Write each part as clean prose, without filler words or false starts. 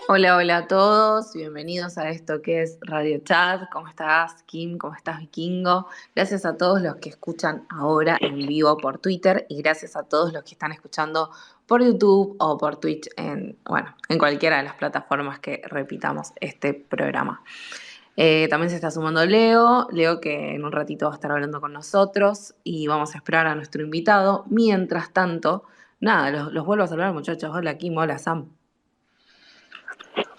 Hola, hola a todos, bienvenidos a esto que es Radio Chat. ¿Cómo estás, Kim? ¿Cómo estás, Vikingo? Gracias a todos los que escuchan ahora en vivo por Twitter y gracias a todos los que están escuchando por YouTube o por Twitch en cualquiera de las plataformas que repitamos este programa. También se está sumando Leo que en un ratito va a estar hablando con nosotros y vamos a esperar a nuestro invitado. Mientras tanto, nada, los vuelvo a saludar, muchachos. Hola, Kim, hola, Sam.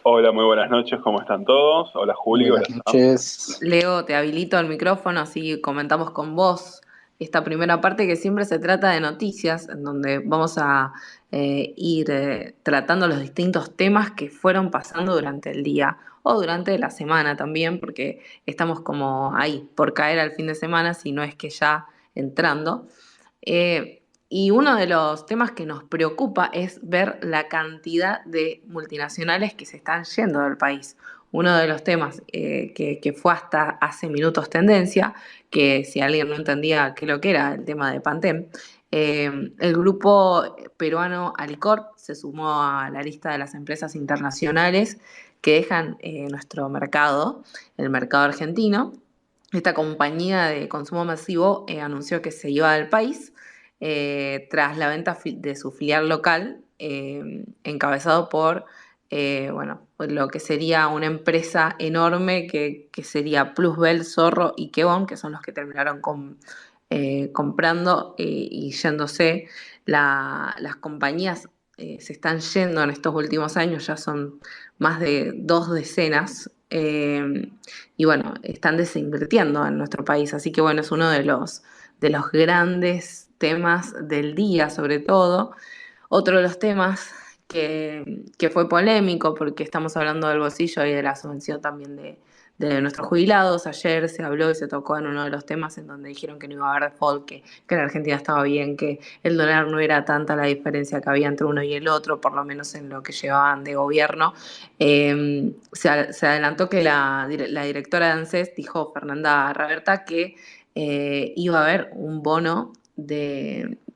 Hola, muy buenas noches, ¿cómo están todos? Hola Juli, Buenas hola noches. Leo, te habilito el micrófono, así comentamos con vos esta primera parte que siempre se trata de noticias, en donde vamos a ir tratando los distintos temas que fueron pasando durante el día o durante la semana también, porque estamos como ahí, por caer al fin de semana, si no es que ya entrando. Y uno de los temas que nos preocupa es ver la cantidad de multinacionales que se están yendo del país. Uno de los temas que fue hasta hace minutos tendencia, que si alguien no entendía qué lo que era el tema de Pantene, el grupo peruano Alicorp se sumó a la lista de las empresas internacionales que dejan nuestro mercado, el mercado argentino. Esta compañía de consumo masivo anunció que se iba del país tras la venta de su filial local, encabezado por lo que sería una empresa enorme que sería Plusbel, Zorro y Quebón, que son los que terminaron comprando y yéndose. Las compañías se están yendo en estos últimos años, ya son más de 2 decenas, y bueno, están desinvirtiendo en nuestro país, así que bueno, es uno de los grandes temas del día, sobre todo. Otro de los temas que fue polémico, porque estamos hablando del bolsillo y de la subvención también de nuestros jubilados. Ayer se habló y se tocó en uno de los temas en donde dijeron que no iba a haber default, que en Argentina estaba bien, que el dólar no era tanta la diferencia que había entre uno y el otro, por lo menos en lo que llevaban de gobierno. Se adelantó que la directora de ANSES dijo, Fernanda Raberta, que iba a haber un bono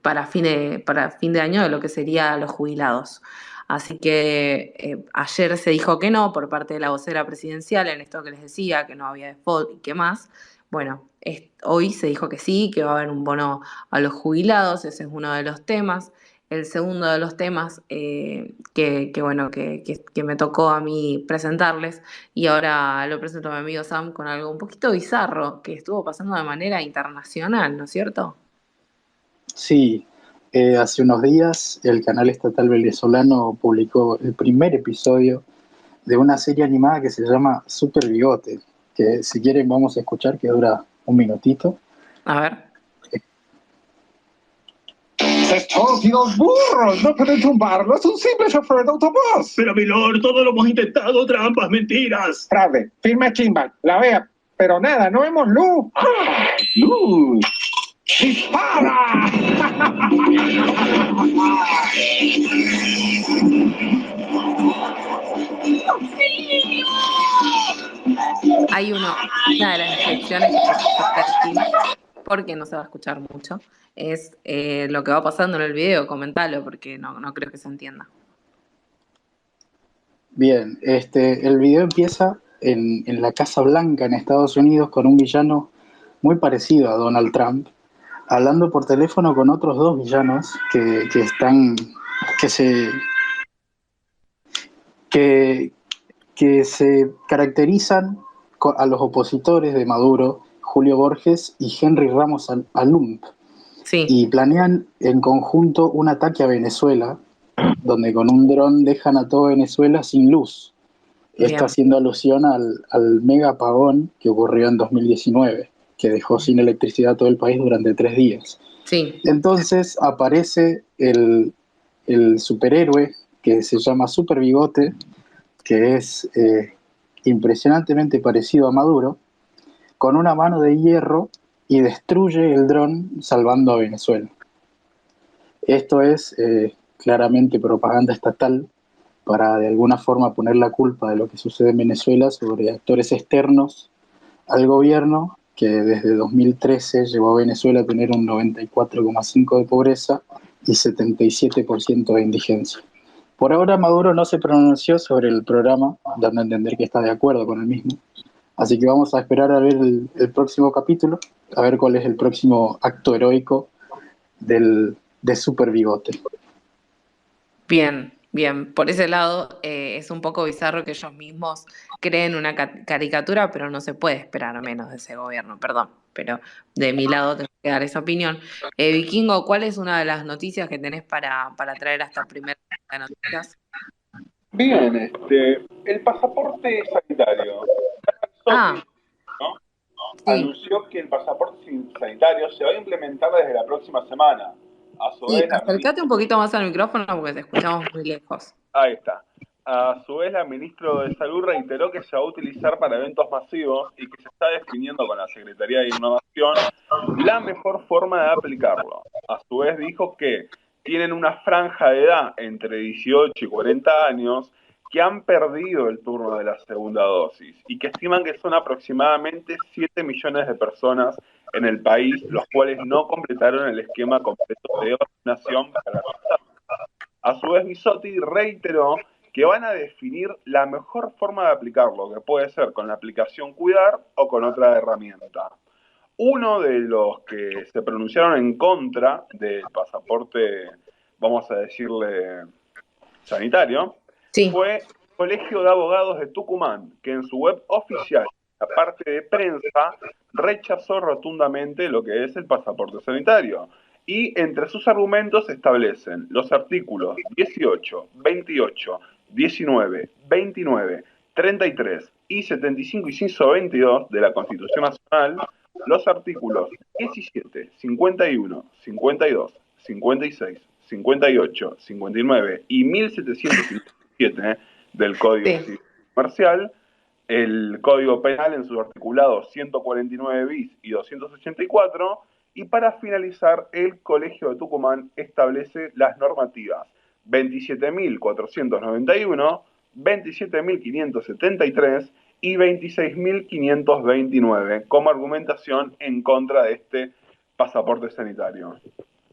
para fin de año de lo que sería los jubilados. Así que ayer se dijo que no por parte de la vocera presidencial en esto que les decía, que no había default y qué más. Bueno, hoy se dijo que sí, que va a haber un bono a los jubilados, ese es uno de los temas. El segundo de los temas que me tocó a mí presentarles, y ahora lo presento a mi amigo Sam con algo un poquito bizarro que estuvo pasando de manera internacional, ¿no es cierto? Sí, hace unos días el canal estatal venezolano publicó el primer episodio de una serie animada que se llama Super Bigote, que si quieren vamos a escuchar, que dura un minutito. A ver. ¡Estúpidos burros! ¡No pueden tumbarlo! ¡Es un simple chofer de autobús! Pero, milord, todo lo hemos intentado. Trampas, mentiras. Fraude. Firma Kimball. La vea. Pero nada, no vemos luz. ¡Ah! ¡Luz! ¡Dispara! Hay una de las descripciones que hacer aquí, porque no se va a escuchar mucho, es lo que va pasando en el video. Comentalo, porque no creo que se entienda. Bien, el video empieza en la Casa Blanca en Estados Unidos con un villano muy parecido a Donald Trump, hablando por teléfono con otros dos villanos que se caracterizan a los opositores de Maduro, Julio Borges y Henry Ramos Alump, Sí. y planean en conjunto un ataque a Venezuela, donde con un dron dejan a todo Venezuela sin luz. Esto Bien, haciendo alusión al mega apagón que ocurrió en 2019, que dejó sin electricidad a todo el país durante 3 días. sí, Entonces aparece el superhéroe que se llama Super Bigote, que es impresionantemente parecido a Maduro, con una mano de hierro y destruye el dron salvando a Venezuela. Esto es claramente propaganda estatal para de alguna forma poner la culpa de lo que sucede en Venezuela sobre actores externos al gobierno que desde 2013 llevó a Venezuela a tener un 94,5% de pobreza y 77% de indigencia. Por ahora Maduro no se pronunció sobre el programa, dando a entender que está de acuerdo con el mismo. Así que vamos a esperar a ver el próximo capítulo, a ver cuál es el próximo acto heroico de Super Bigote. bien, bien. Por ese lado, es un poco bizarro que ellos mismos creen una caricatura, pero no se puede esperar menos de ese gobierno, perdón. Pero de mi lado tengo que dar esa opinión. Vikingo, ¿cuál es una de las noticias que tenés para traer hasta primera de noticias? Bien, el pasaporte sanitario. Ah, Sophie, ¿no? sí. Anunció que el pasaporte sanitario se va a implementar desde la próxima semana. A su Y vez, la acércate un ministra, poquito más al micrófono porque te escuchamos muy lejos. ahí está. A su vez, la ministra de Salud reiteró que se va a utilizar para eventos masivos y que se está definiendo con la Secretaría de Innovación la mejor forma de aplicarlo. A su vez, dijo que tienen una franja de edad entre 18 y 40 años que han perdido el turno de la segunda dosis y que estiman que son aproximadamente 7 millones de personas en el país, los cuales no completaron el esquema completo de vacunación para la ciudad. A su vez, Bisotti reiteró que van a definir la mejor forma de aplicarlo, que puede ser con la aplicación Cuidar o con otra herramienta. Uno de los que se pronunciaron en contra del pasaporte, vamos a decirle, sanitario, Sí, fue el Colegio de Abogados de Tucumán, que en su web oficial, la parte de prensa, rechazó rotundamente lo que es el pasaporte sanitario. Y entre sus argumentos establecen los artículos 18, 28, 19, 29, 33 y 75 inciso 22 de la Constitución Nacional, los artículos 17, 51, 52, 56, 58, 59 y 1757 del Código sí. Civil Comercial, el Código Penal en sus articulados 149 bis y 284, y para finalizar, el Colegio de Tucumán establece las normativas 27.491, 27.573 y 26.529 como argumentación en contra de este pasaporte sanitario.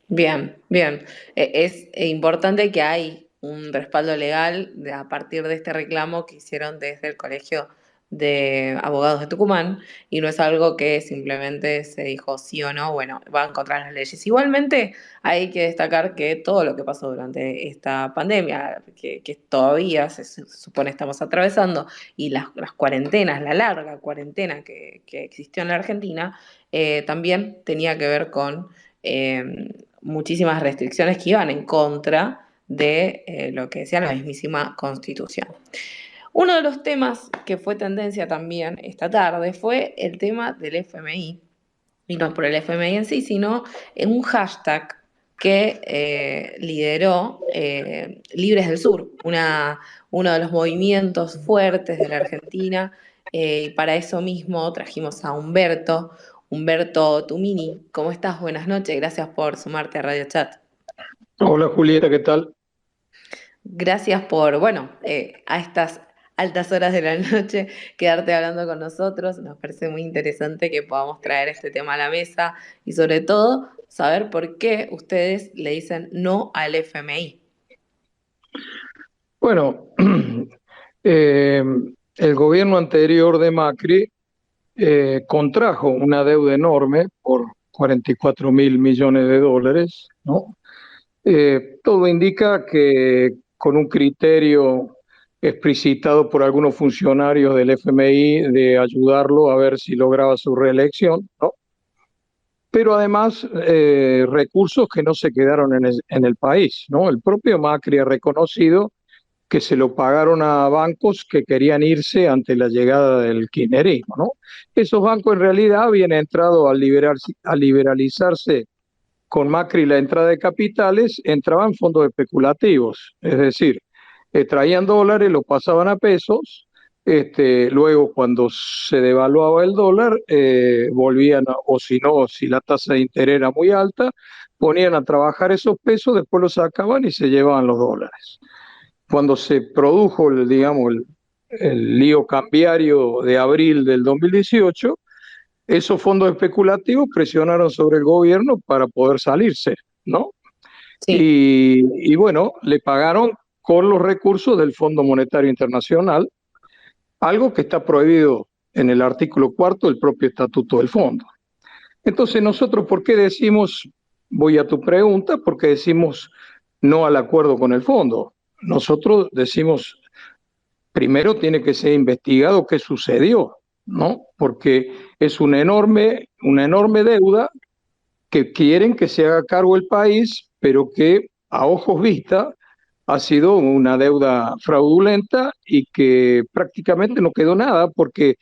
Bien, bien. Es importante que hay un respaldo legal a partir de este reclamo que hicieron desde el Colegio de Abogados de Tucumán y no es algo que simplemente se dijo sí o no, bueno, va en contra de las leyes. Igualmente hay que destacar que todo lo que pasó durante esta pandemia, que todavía se supone estamos atravesando, y las cuarentenas, la larga cuarentena que existió en la Argentina, también tenía que ver con muchísimas restricciones que iban en contra de lo que decía la mismísima Constitución. Uno de los temas que fue tendencia también esta tarde fue el tema del FMI, y no por el FMI en sí, sino en un hashtag que lideró Libres del Sur, uno de los movimientos fuertes de la Argentina, y para eso mismo trajimos a Humberto Tumini. ¿Cómo estás? Buenas noches, gracias por sumarte a Radio Chat. Hola Julieta, ¿qué tal? Gracias por, bueno, a estas altas horas de la noche quedarte hablando con nosotros. Nos parece muy interesante que podamos traer este tema a la mesa y sobre todo saber por qué ustedes le dicen no al FMI. Bueno, eh, el gobierno anterior de Macri contrajo una deuda enorme por 44.000 millones de dólares, ¿no? Todo indica que con un criterio explicitado por algunos funcionarios del FMI de ayudarlo a ver si lograba su reelección, ¿no? Pero además recursos que no se quedaron en el país, ¿no? El propio Macri ha reconocido que se lo pagaron a bancos que querían irse ante la llegada del kirchnerismo, ¿no? Esos bancos en realidad habían entrado a liberalizarse con Macri la entrada de capitales, entraban fondos especulativos, es decir, traían dólares, los pasaban a pesos, luego cuando se devaluaba el dólar, volvían, o si no, si la tasa de interés era muy alta, ponían a trabajar esos pesos, después los sacaban y se llevaban los dólares. Cuando se produjo, digamos, el lío cambiario de abril del 2018, esos fondos especulativos presionaron sobre el gobierno para poder salirse, ¿no? Sí, Y bueno, le pagaron con los recursos del Fondo Monetario Internacional, algo que está prohibido en el artículo 4 del propio estatuto del fondo. Entonces nosotros, ¿por qué decimos, voy a tu pregunta, por qué decimos no al acuerdo con el fondo? Nosotros decimos, primero tiene que ser investigado qué sucedió, ¿no? Porque es una enorme deuda que quieren que se haga cargo el país, pero que a ojos vista ha sido una deuda fraudulenta y que prácticamente no quedó nada porque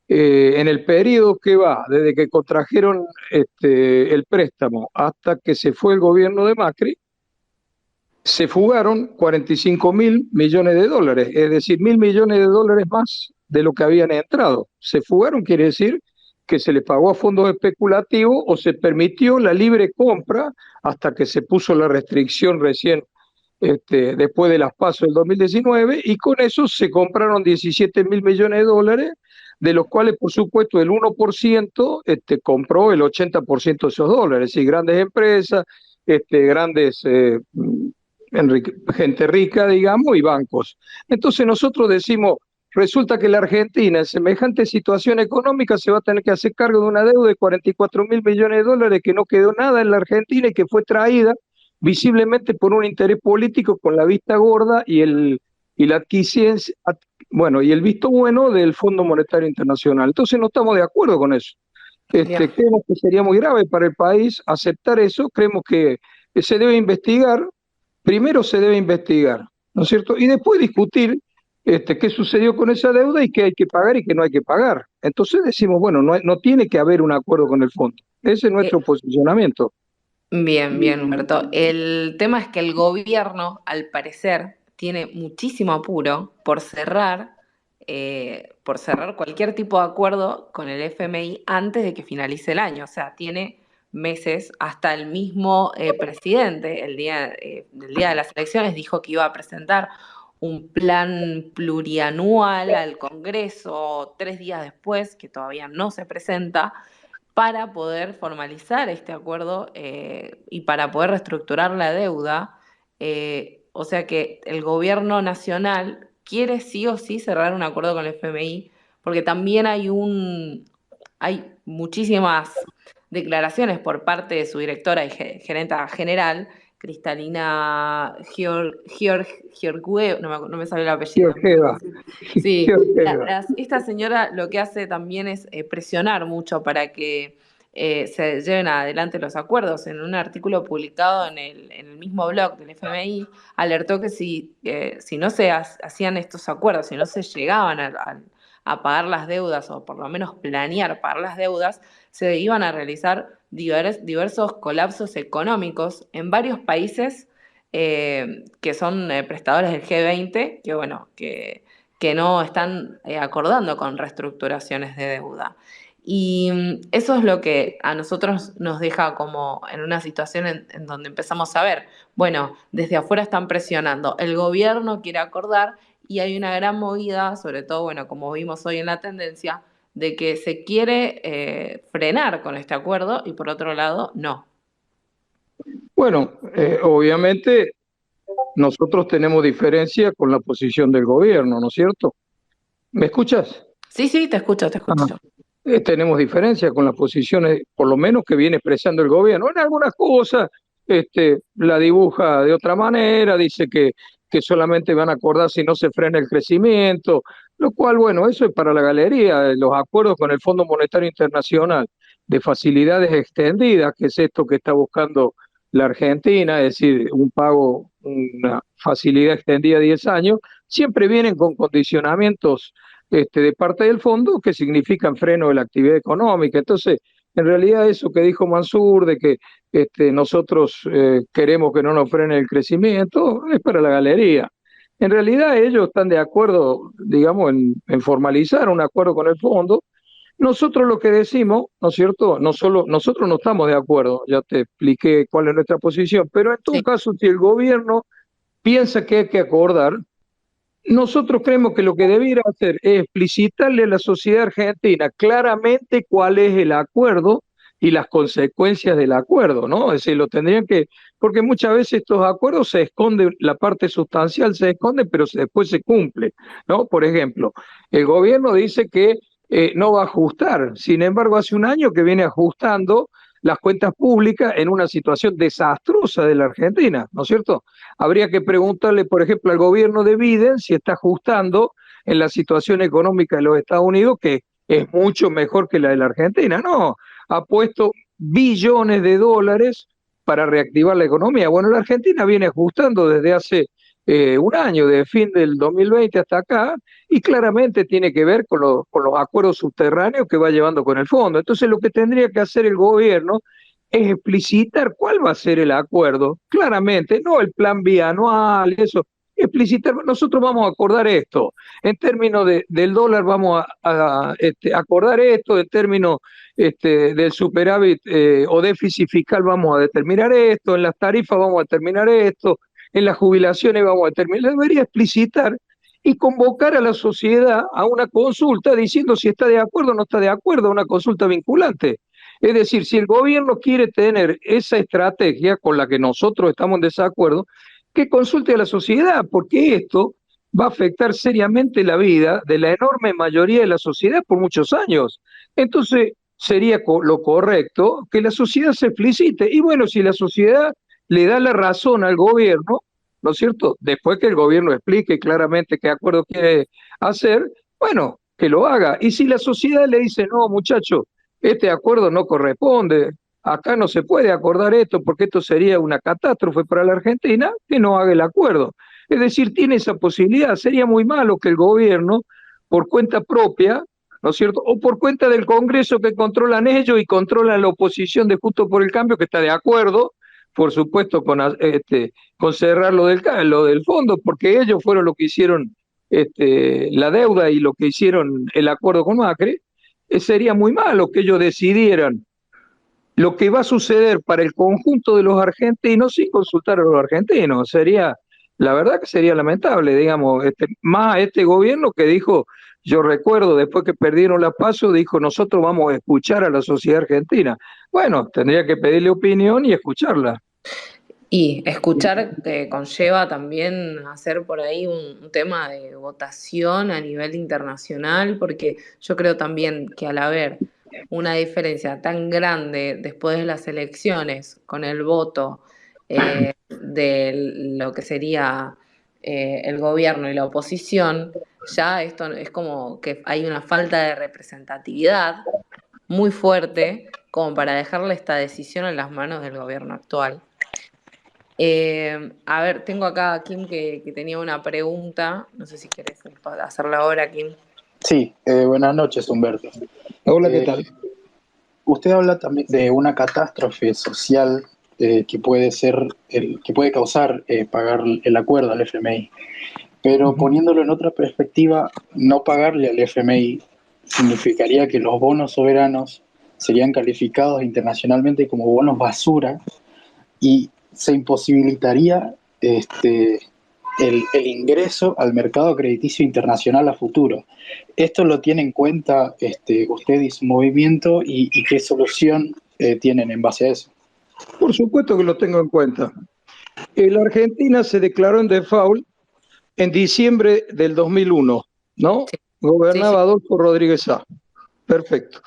en el periodo que va, desde que contrajeron el préstamo hasta que se fue el gobierno de Macri, se fugaron 45.000 millones de dólares, es decir, 1.000 millones de dólares más de lo que habían entrado. Se fugaron quiere decir que se les pagó a fondos especulativos o se permitió la libre compra hasta que se puso la restricción recién después de las PASO del 2019 y con eso se compraron 17.000 millones de dólares, de los cuales por supuesto el 1% compró el 80% de esos dólares, y grandes empresas, grandes gente rica, digamos, y bancos. Entonces nosotros decimos, resulta que la Argentina en semejante situación económica se va a tener que hacer cargo de una deuda de 44.000 millones de dólares que no quedó nada en la Argentina y que fue traída visiblemente por un interés político con la vista gorda y la adquisiencia, bueno, y el visto bueno del Fondo Monetario Internacional. Entonces no estamos de acuerdo con eso. bien. Creemos que sería muy grave para el país aceptar eso, creemos que se debe investigar, primero se debe investigar, ¿no es cierto? Y después discutir qué sucedió con esa deuda y qué hay que pagar y qué no hay que pagar. Entonces decimos, bueno, no tiene que haber un acuerdo con el fondo. Ese es Eh, nuestro posicionamiento. Bien, bien, Humberto. El tema es que el gobierno, al parecer, tiene muchísimo apuro por cerrar cualquier tipo de acuerdo con el FMI antes de que finalice el año. O sea, tiene meses, hasta el mismo presidente, del día de las elecciones, dijo que iba a presentar un plan plurianual al Congreso 3 días después, que todavía no se presenta para poder formalizar este acuerdo y para poder reestructurar la deuda. O sea que el gobierno nacional quiere sí o sí cerrar un acuerdo con el FMI, porque también hay muchísimas declaraciones por parte de su directora y gerenta general, Cristalina Georgieva, no me sale el apellido. Georgieva, Sí, Georgieva. esta señora lo que hace también es presionar mucho para que se lleven adelante los acuerdos. En un artículo publicado en el mismo blog del FMI, alertó que si no se hacían estos acuerdos, si no se llegaban a pagar las deudas, o por lo menos planear pagar las deudas, se iban a realizar diversos colapsos económicos en varios países que son prestadores del G20, que bueno, que no están acordando con reestructuraciones de deuda. Y eso es lo que a nosotros nos deja como en una situación en donde empezamos a ver, bueno, desde afuera están presionando, el gobierno quiere acordar y hay una gran movida, sobre todo, bueno, como vimos hoy en la tendencia, de que se quiere frenar con este acuerdo y por otro lado, no. Bueno, obviamente nosotros tenemos diferencia con la posición del gobierno, ¿no es cierto? ¿Me escuchas? Sí, sí, te escucho, te Ah, escucho. tenemos diferencia con las posiciones, por lo menos que viene expresando el gobierno. En algunas cosas la dibuja de otra manera, dice que solamente van a acordar si no se frena el crecimiento, lo cual, bueno, eso es para la galería. Los acuerdos con el Fondo Monetario Internacional de facilidades extendidas, que es esto que está buscando la Argentina, es decir, un pago, una facilidad extendida de 10 años, siempre vienen con condicionamientos de parte del fondo que significan freno de la actividad económica. Entonces, en realidad eso que dijo Mansur de que nosotros queremos que no nos frene el crecimiento es para la galería. En realidad ellos están de acuerdo, digamos, en formalizar un acuerdo con el fondo. Nosotros lo que decimos, ¿no es cierto? No solo, nosotros no estamos de acuerdo, ya te expliqué cuál es nuestra posición, pero en todo Sí. caso, si el gobierno piensa que hay que acordar, nosotros creemos que lo que debiera hacer es explicitarle a la sociedad argentina claramente cuál es el acuerdo y las consecuencias del acuerdo, ¿no? Es decir, lo tendrían que, porque muchas veces estos acuerdos se esconden, la parte sustancial se esconde, pero después se cumple, ¿no? Por ejemplo, el gobierno dice que no va a ajustar, sin embargo, hace un año que viene ajustando las cuentas públicas en una situación desastrosa de la Argentina, ¿no es cierto? Habría que preguntarle, por ejemplo, al gobierno de Biden si está ajustando en la situación económica de los Estados Unidos, que es mucho mejor que la de la Argentina. No, ha puesto billones de dólares para reactivar la economía. Bueno, la Argentina viene ajustando desde hace un año, desde fin del 2020 hasta acá, y claramente tiene que ver con los acuerdos subterráneos que va llevando con el fondo. Entonces, lo que tendría que hacer el gobierno es explicitar cuál va a ser el acuerdo, claramente, no el plan bianual, eso, explicitar, nosotros vamos a acordar esto, en términos del dólar vamos a acordar esto, en términos del superávit o déficit fiscal vamos a determinar esto, en las tarifas vamos a determinar esto, en las jubilaciones vamos a determinar, debería explicitar y convocar a la sociedad a una consulta diciendo si está de acuerdo o no está de acuerdo, una consulta vinculante. Es decir, si el gobierno quiere tener esa estrategia con la que nosotros estamos en desacuerdo, que consulte a la sociedad, porque esto va a afectar seriamente la vida de la enorme mayoría de la sociedad por muchos años. Entonces, sería lo correcto que la sociedad se explicite. Y bueno, si la sociedad le da la razón al gobierno, ¿no es cierto? Después que el gobierno explique claramente qué acuerdo quiere hacer, bueno, que lo haga. Y si la sociedad le dice, no, muchachos, este acuerdo no corresponde, acá no se puede acordar esto porque esto sería una catástrofe para la Argentina, que no haga el acuerdo. Es decir, tiene esa posibilidad. Sería muy malo que el gobierno, por cuenta propia, ¿no es cierto? O por cuenta del Congreso que controlan ellos y controlan la oposición de Justo por el Cambio, que está de acuerdo, por supuesto, con cerrar lo del fondo, porque ellos fueron los que hicieron la deuda y lo que hicieron el acuerdo con Macri. Sería muy malo que ellos decidieran lo que va a suceder para el conjunto de los argentinos sin consultar a los argentinos. Sería, la verdad que sería lamentable, digamos, más a este gobierno que dijo, yo recuerdo después que perdieron las PASO, dijo, nosotros vamos a escuchar a la sociedad argentina. Bueno, tendría que pedirle opinión y escucharla. Y escuchar conlleva también hacer por ahí un tema de votación a nivel internacional, porque yo creo también que al haber una diferencia tan grande después de las elecciones con el voto de lo que sería el gobierno y la oposición, ya esto es como que hay una falta de representatividad muy fuerte como para dejarle esta decisión en las manos del gobierno actual. A ver, tengo acá a Kim que tenía una pregunta. No sé si querés hacerla ahora, Kim. Sí, buenas noches, Humberto. Hola, ¿qué tal? Usted habla también de una catástrofe social que puede que puede causar pagar el acuerdo al FMI. Pero poniéndolo en otra perspectiva, no pagarle al FMI significaría que los bonos soberanos serían calificados internacionalmente como bonos basura y se imposibilitaría el ingreso al mercado crediticio internacional a futuro. ¿Esto lo tiene en cuenta usted y su movimiento y qué solución tienen en base a eso? Por supuesto que lo tengo en cuenta. La Argentina se declaró en default en diciembre del 2001, ¿no? Sí. Gobernaba Adolfo Rodríguez Sá. Perfecto.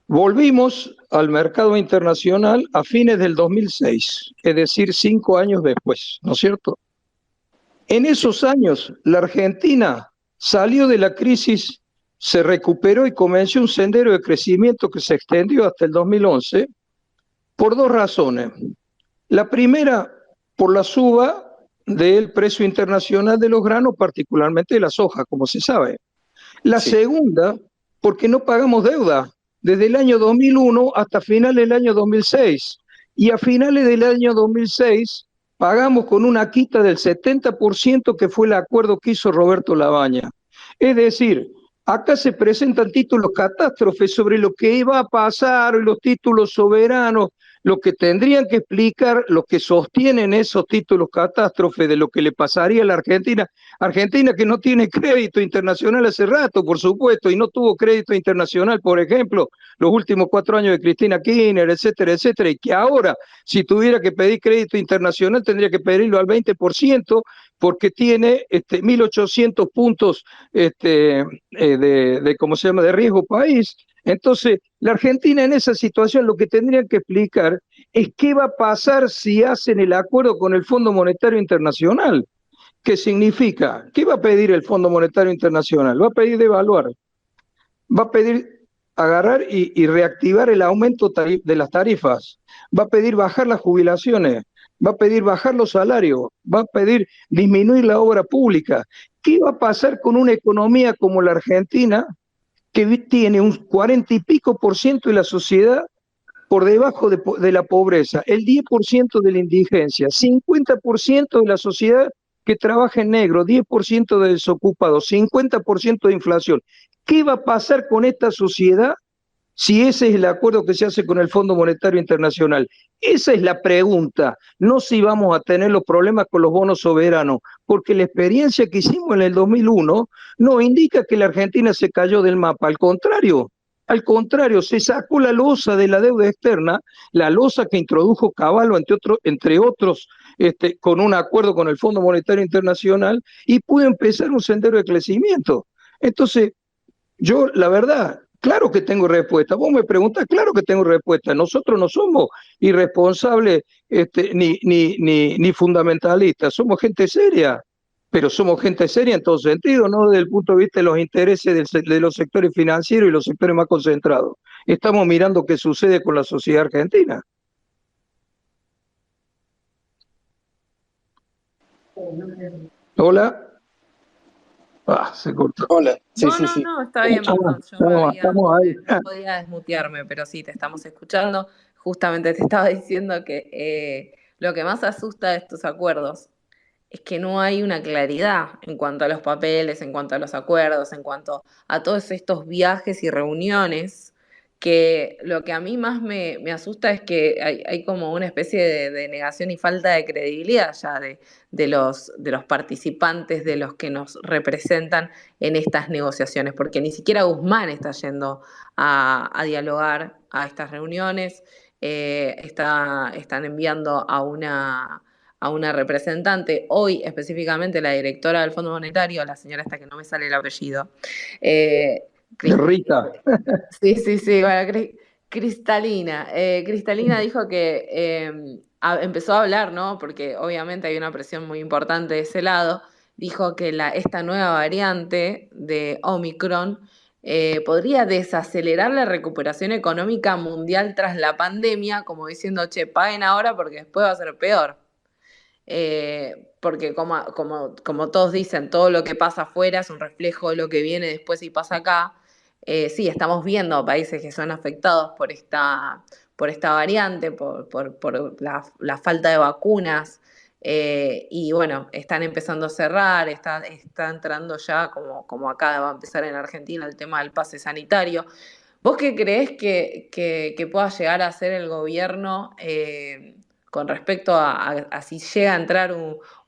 Volvimos al mercado internacional a fines del 2006, es decir, 5 años después, ¿no es cierto? En esos años, la Argentina salió de la crisis, se recuperó y comenzó un sendero de crecimiento que se extendió hasta el 2011 por 2 razones. La primera, por la suba, del precio internacional de los granos, particularmente de la soja, como se sabe. La segunda, porque no pagamos deuda desde el año 2001 hasta finales del año 2006. Y a finales del año 2006 pagamos con una quita del 70% que fue el acuerdo que hizo Roberto Labaña. Es decir, acá se presentan títulos catástrofes sobre lo que iba a pasar, los títulos soberanos, lo que tendrían que explicar los que sostienen esos títulos catástrofes de lo que le pasaría a la Argentina. Argentina que no tiene crédito internacional hace rato, por supuesto, y no tuvo crédito internacional, por ejemplo, los últimos 4 años de Cristina Kirchner, etcétera, y que ahora, si tuviera que pedir crédito internacional, tendría que pedirlo al 20%, porque tiene 1.800 puntos ¿cómo se llama?, de riesgo país. Entonces, la Argentina en esa situación lo que tendrían que explicar es qué va a pasar si hacen el acuerdo con el Fondo Monetario Internacional. ¿Qué significa? ¿Qué va a pedir el Fondo Monetario Internacional? Va a pedir devaluar, va a pedir agarrar y reactivar el aumento de las tarifas, va a pedir bajar las jubilaciones, va a pedir bajar los salarios, va a pedir disminuir la obra pública. ¿Qué va a pasar con una economía como la Argentina, que tiene un 40 y pico % de la sociedad por debajo de la pobreza, el 10% de la indigencia, 50% de la sociedad que trabaja en negro, 10% de desocupados, 50% de inflación? ¿Qué va a pasar con esta sociedad si ese es el acuerdo que se hace con el Fondo Monetario Internacional? Esa es la pregunta, no si vamos a tener los problemas con los bonos soberanos, porque la experiencia que hicimos en el 2001 no indica que la Argentina se cayó del mapa, al contrario, se sacó la losa de la deuda externa, la losa que introdujo Cavallo, entre otros, con un acuerdo con el Fondo Monetario Internacional, y pudo empezar un sendero de crecimiento. Entonces, yo, la verdad, claro que tengo respuesta. Vos me preguntás, claro que tengo respuesta. Nosotros no somos irresponsables ni fundamentalistas, somos gente seria, pero somos gente seria en todo sentido, no desde el punto de vista de los intereses de los sectores financieros y los sectores más concentrados. Estamos mirando qué sucede con la sociedad argentina. Hola. Se cortó. Hola. Sí, No, está bien, perdón. Yo no podía desmutearme, pero sí, te estamos escuchando. Justamente te estaba diciendo que lo que más asusta de estos acuerdos es que no hay una claridad en cuanto a los papeles, en cuanto a los acuerdos, en cuanto a todos estos viajes y reuniones, que lo que a mí más me asusta es que hay como una especie de negación y falta de credibilidad ya de los participantes, de los que nos representan en estas negociaciones, porque ni siquiera Guzmán está yendo a dialogar a estas reuniones, están enviando a una representante, hoy específicamente la directora del Fondo Monetario, la señora esta que no me sale el apellido, Rita. Sí, bueno, Cristalina. Cristalina dijo que empezó a hablar, ¿no? Porque obviamente hay una presión muy importante de ese lado. Dijo que esta nueva variante de Omicron podría desacelerar la recuperación económica mundial tras la pandemia, como diciendo, che, paguen ahora porque después va a ser peor. Porque como todos dicen, todo lo que pasa afuera es un reflejo de lo que viene después y pasa acá. Sí, estamos viendo países que son afectados por esta variante, por la falta de vacunas, y bueno, están empezando a cerrar, está entrando ya, como acá va a empezar en Argentina, el tema del pase sanitario. ¿Vos qué creés que pueda llegar a hacer el gobierno con respecto a si llega a entrar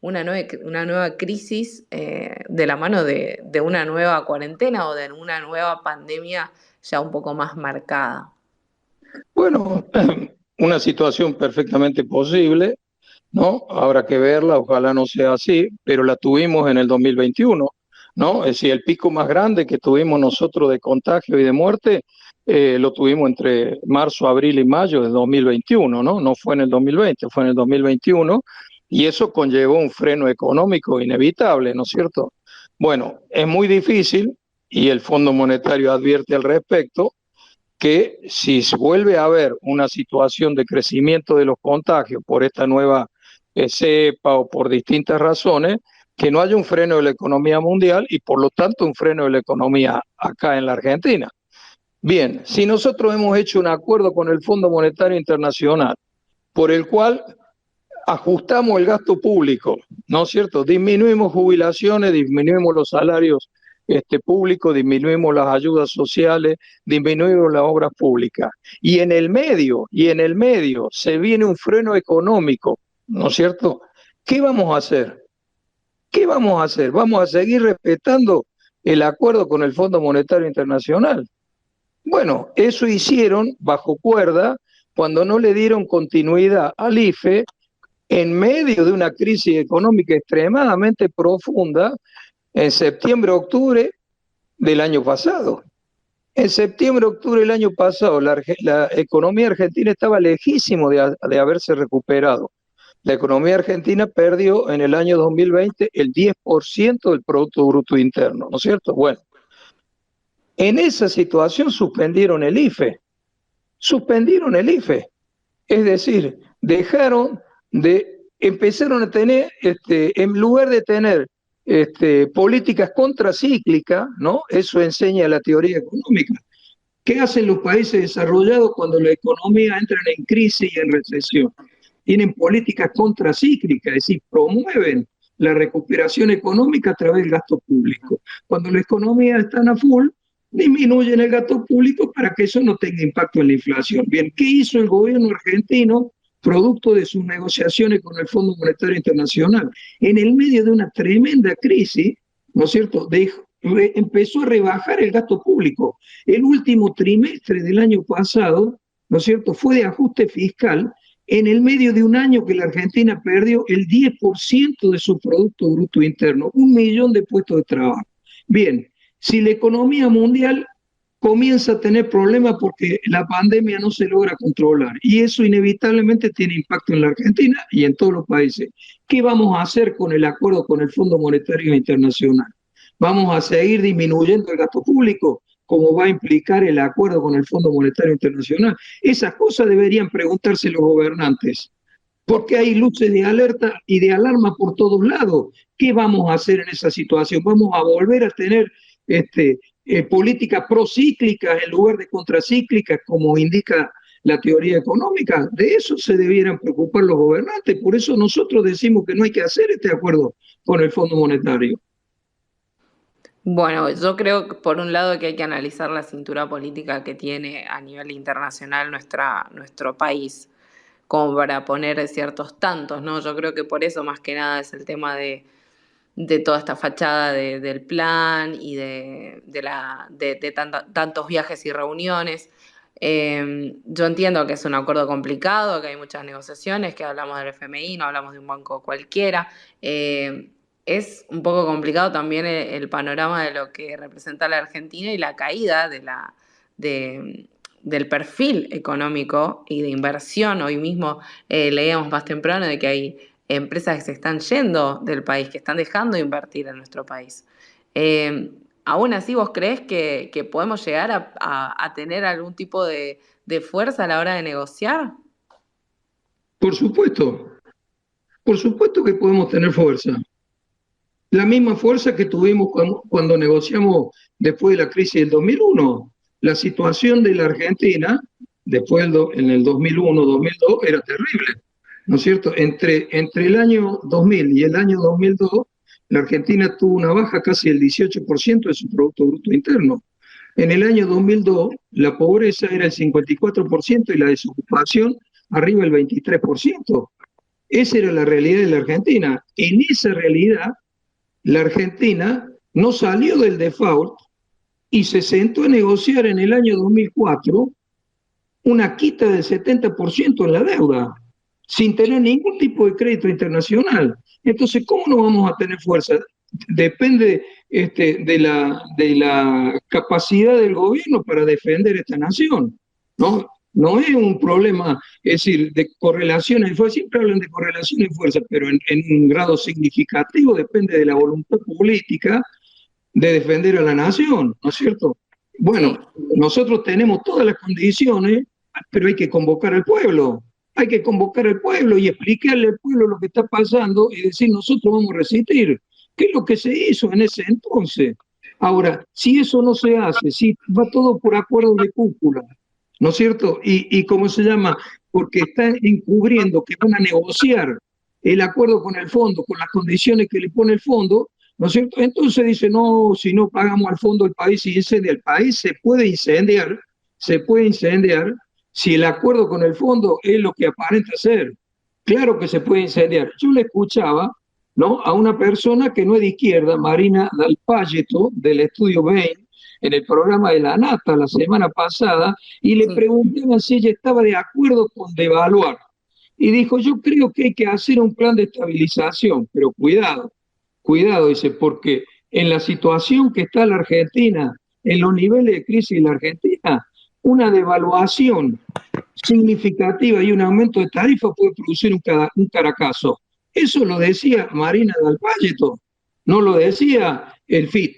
una nueva crisis de la mano de una nueva cuarentena o de una nueva pandemia ya un poco más marcada? Bueno, una situación perfectamente posible, ¿no? Habrá que verla, ojalá no sea así, pero la tuvimos en el 2021, ¿no? Es decir, el pico más grande que tuvimos nosotros de contagio y de muerte lo tuvimos entre marzo, abril y mayo de 2021, ¿no? No fue en el 2020, fue en el 2021, y eso conllevó un freno económico inevitable, ¿no es cierto? Bueno, es muy difícil, y el Fondo Monetario advierte al respecto, que si se vuelve a haber una situación de crecimiento de los contagios por esta nueva cepa o por distintas razones, que no haya un freno de la economía mundial y por lo tanto un freno de la economía acá en la Argentina. Bien, si nosotros hemos hecho un acuerdo con el Fondo Monetario Internacional por el cual ajustamos el gasto público, ¿no es cierto? Disminuimos jubilaciones, disminuimos los salarios públicos, disminuimos las ayudas sociales, disminuimos las obras públicas. Y en el medio se viene un freno económico, ¿no es cierto? ¿Qué vamos a hacer? ¿Qué vamos a hacer? ¿Vamos a seguir respetando el acuerdo con el Fondo Monetario Internacional? Bueno, eso hicieron bajo cuerda cuando no le dieron continuidad al IFE en medio de una crisis económica extremadamente profunda en septiembre-octubre del año pasado. En septiembre-octubre del año pasado, la economía argentina estaba lejísimo de haberse recuperado. La economía argentina perdió en el año 2020 el 10% del Producto Bruto Interno, ¿no es cierto? Bueno, en esa situación suspendieron el IFE. Suspendieron el IFE. Es decir, empezaron a tener, en lugar de tener políticas contracíclicas, ¿no? Eso enseña la teoría económica. ¿Qué hacen los países desarrollados cuando la economía entra en crisis y en recesión? Tienen políticas contracíclicas, es decir, promueven la recuperación económica a través del gasto público. Cuando la economía está a full, disminuyen el gasto público para que eso no tenga impacto en la inflación. Bien, ¿qué hizo el gobierno argentino producto de sus negociaciones con el Fondo Monetario Internacional? En el medio de una tremenda crisis, ¿no es cierto?, empezó a rebajar el gasto público. El último trimestre del año pasado, ¿no es cierto?, fue de ajuste fiscal en el medio de un año que la Argentina perdió el 10% de su Producto Bruto Interno, 1 millón de puestos de trabajo. Bien, si la economía mundial comienza a tener problemas porque la pandemia no se logra controlar, y eso inevitablemente tiene impacto en la Argentina y en todos los países, ¿qué vamos a hacer con el acuerdo con el Fondo Monetario Internacional? ¿Vamos a seguir disminuyendo el gasto público, como va a implicar el acuerdo con el Fondo Monetario Internacional? Esas cosas deberían preguntarse los gobernantes, porque hay luces de alerta y de alarma por todos lados. ¿Qué vamos a hacer en esa situación? ¿Vamos a volver a tener políticas procíclicas en lugar de contracíclicas, como indica la teoría económica? De eso se debieran preocupar los gobernantes. Por eso nosotros decimos que no hay que hacer este acuerdo con el Fondo Monetario. Bueno, yo creo que por un lado que hay que analizar la cintura política que tiene a nivel internacional nuestro país, como para poner ciertos tantos, ¿no? Yo creo que por eso más que nada es el tema de toda esta fachada del plan y de tantos viajes y reuniones. Yo entiendo que es un acuerdo complicado, que hay muchas negociaciones, que hablamos del FMI, no hablamos de un banco cualquiera. Es un poco complicado también el panorama de lo que representa la Argentina y la caída del perfil económico y de inversión. Hoy mismo leíamos más temprano de que hay empresas que se están yendo del país, que están dejando de invertir en nuestro país. ¿Aún así vos crees que podemos llegar a tener algún tipo de fuerza a la hora de negociar? Por supuesto que podemos tener fuerza. La misma fuerza que tuvimos cuando negociamos después de la crisis del 2001. La situación de la Argentina, después en el 2001-2002, era terrible, ¿no es cierto? Entre el año 2000 y el año 2002, la Argentina tuvo una baja casi del 18% de su Producto Bruto Interno. En el año 2002, la pobreza era el 54% y la desocupación arriba del 23%. Esa era la realidad de la Argentina. En esa realidad, la Argentina no salió del default y se sentó a negociar en el año 2004 una quita del 70% en la deuda, sin tener ningún tipo de crédito internacional. Entonces, ¿cómo no vamos a tener fuerza? Depende de la capacidad del gobierno para defender esta nación, ¿no? No es un problema, es decir, de correlaciones, siempre hablan de correlaciones y fuerza, pero en un grado significativo depende de la voluntad política de defender a la nación, ¿no es cierto? Bueno, nosotros tenemos todas las condiciones, pero hay que convocar al pueblo. hay que convocar al pueblo y explicarle al pueblo lo que está pasando y decir, nosotros vamos a resistir. ¿Qué es lo que se hizo en ese entonces? Ahora, si eso no se hace, si va todo por acuerdos de cúpula, ¿no es cierto? Y ¿cómo se llama? Porque están encubriendo que van a negociar el acuerdo con el fondo, con las condiciones que le pone el fondo, ¿no es cierto? Entonces dice, no, si no pagamos al fondo el país se incendia. El país se puede incendiar si el acuerdo con el fondo es lo que aparenta ser. Claro que se puede incendiar. Yo le escuchaba, ¿no?, a una persona que no es de izquierda, Marina Dal Paghetto, del estudio Bain, en el programa de La Nata la semana pasada, y le Sí. preguntaban si ella estaba de acuerdo con devaluar. Y dijo, yo creo que hay que hacer un plan de estabilización, pero cuidado, dice, porque en la situación que está la Argentina, en los niveles de crisis de la Argentina, una devaluación significativa y un aumento de tarifa puede producir un caracazo. Eso lo decía Marina Dal Paghetto, no lo decía el FIT,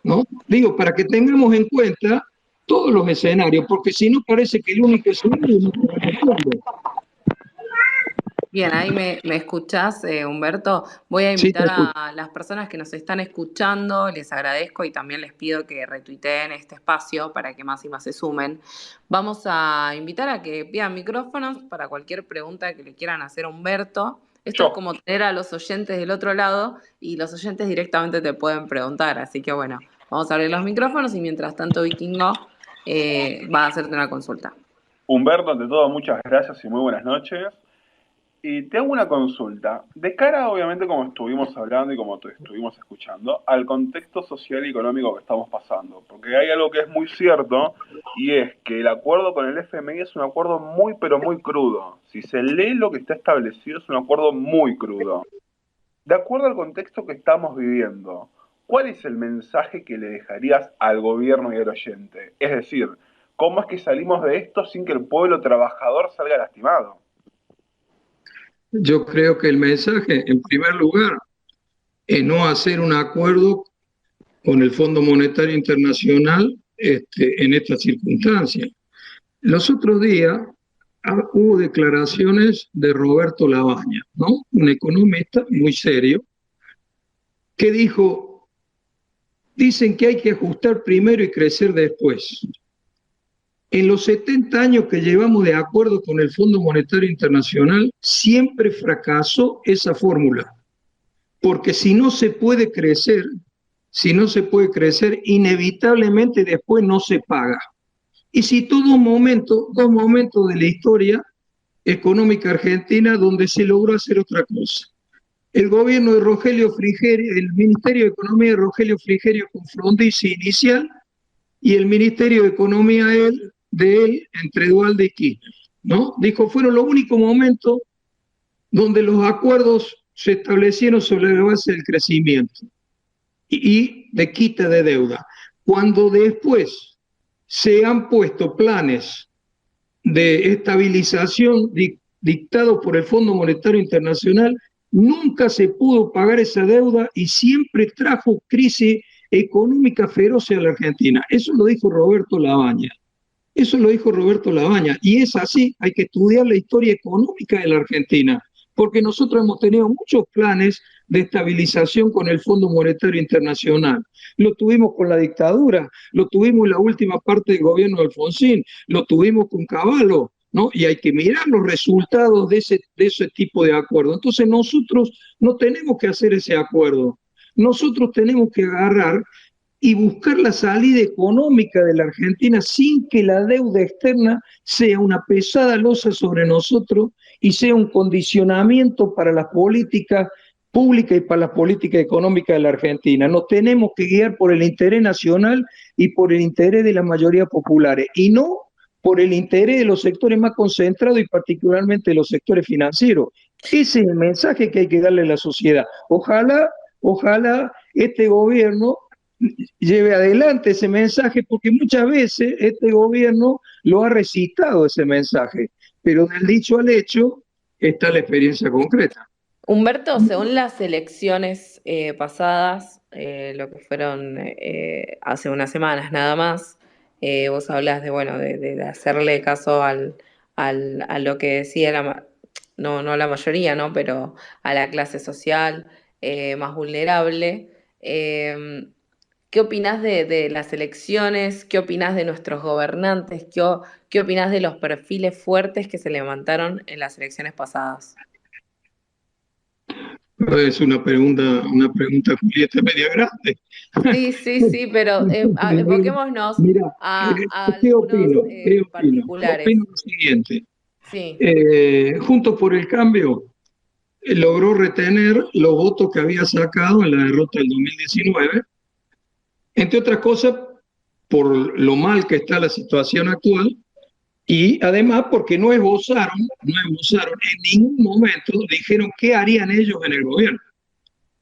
¿no? Digo, para que tengamos en cuenta todos los escenarios, porque si no parece que el único escenario es no pagar el fondo. Bien, ahí me escuchás, Humberto. Voy a Sí, te invitar escucho. a las personas que nos están escuchando, les agradezco y también les pido que retuiteen este espacio para que más y más se sumen. Vamos a invitar a que pidan micrófonos para cualquier pregunta que le quieran hacer a Humberto. Esto es Yo. como tener a los oyentes del otro lado y los oyentes directamente te pueden preguntar. Así que bueno, vamos a abrir los micrófonos y mientras tanto Vikingo va a hacerte una consulta. Humberto, ante todo, muchas gracias y muy buenas noches. Y te hago una consulta. De cara, obviamente, como estuvimos hablando y como te estuvimos escuchando, al contexto social y económico que estamos pasando. Porque hay algo que es muy cierto y es que el acuerdo con el FMI es un acuerdo muy, pero muy crudo. Si se lee lo que está establecido, es un acuerdo muy crudo. De acuerdo al contexto que estamos viviendo, ¿cuál es el mensaje que le dejarías al gobierno y al oyente? Es decir, ¿cómo es que salimos de esto sin que el pueblo trabajador salga lastimado? Yo creo que el mensaje, en primer lugar, es no hacer un acuerdo con el Fondo Monetario Internacional en estas circunstancias. Los otros días hubo declaraciones de Roberto Labaña, ¿no?, un economista muy serio, que dijo, dicen que hay que ajustar primero y crecer después. En los 70 años que llevamos de acuerdo con el Fondo Monetario Internacional, siempre fracasó esa fórmula, porque si no se puede crecer, inevitablemente después no se paga. Y si dos momentos de la historia económica argentina donde se logró hacer otra cosa. El gobierno de Rogelio Frigerio, el Ministerio de Economía de Rogelio Frigerio con Frondizi inicial y el Ministerio de Economía de él entre Duhalde y Kirchner, ¿no? Dijo, fueron los únicos momentos donde los acuerdos se establecieron sobre la base del crecimiento y de quita de deuda. Cuando después se han puesto planes de estabilización dictados por el Fondo Monetario Internacional, nunca se pudo pagar esa deuda y siempre trajo crisis económica feroz a la Argentina. Eso lo dijo Roberto Labaña. Y es así, hay que estudiar la historia económica de la Argentina, porque nosotros hemos tenido muchos planes de estabilización con el Fondo Monetario Internacional. Lo tuvimos con la dictadura, lo tuvimos en la última parte del gobierno de Alfonsín, lo tuvimos con Cavallo, ¿no? Y hay que mirar los resultados de ese tipo de acuerdo. Entonces nosotros no tenemos que hacer ese acuerdo. Nosotros tenemos que agarrar y buscar la salida económica de la Argentina sin que la deuda externa sea una pesada losa sobre nosotros y sea un condicionamiento para las políticas públicas y para la política económica de la Argentina. Nos tenemos que guiar por el interés nacional y por el interés de las mayorías populares, y no por el interés de los sectores más concentrados y particularmente de los sectores financieros. Ese es el mensaje que hay que darle a la sociedad. Ojalá este gobierno lleve adelante ese mensaje, porque muchas veces este gobierno lo ha recitado ese mensaje, pero del dicho al hecho está la experiencia concreta. Humberto, según las elecciones pasadas, lo que fueron hace unas semanas nada más, vos hablas de, bueno, de hacerle caso al a lo que decía no la mayoría, ¿no? Pero a la clase social más vulnerable. ¿Qué opinás de las elecciones? ¿Qué opinás de nuestros gobernantes? ¿Qué opinás de los perfiles fuertes que se levantaron en las elecciones pasadas? Es una pregunta, Julieta, media grande. Sí, pero enfoquémonos Mira, a ¿qué algunos opino? ¿Qué opino? particulares. Opino lo siguiente. Sí, Juntos por el Cambio logró retener los votos que había sacado en la derrota del 2019, entre otras cosas, por lo mal que está la situación actual y además porque no esbozaron en ningún momento, dijeron qué harían ellos en el gobierno,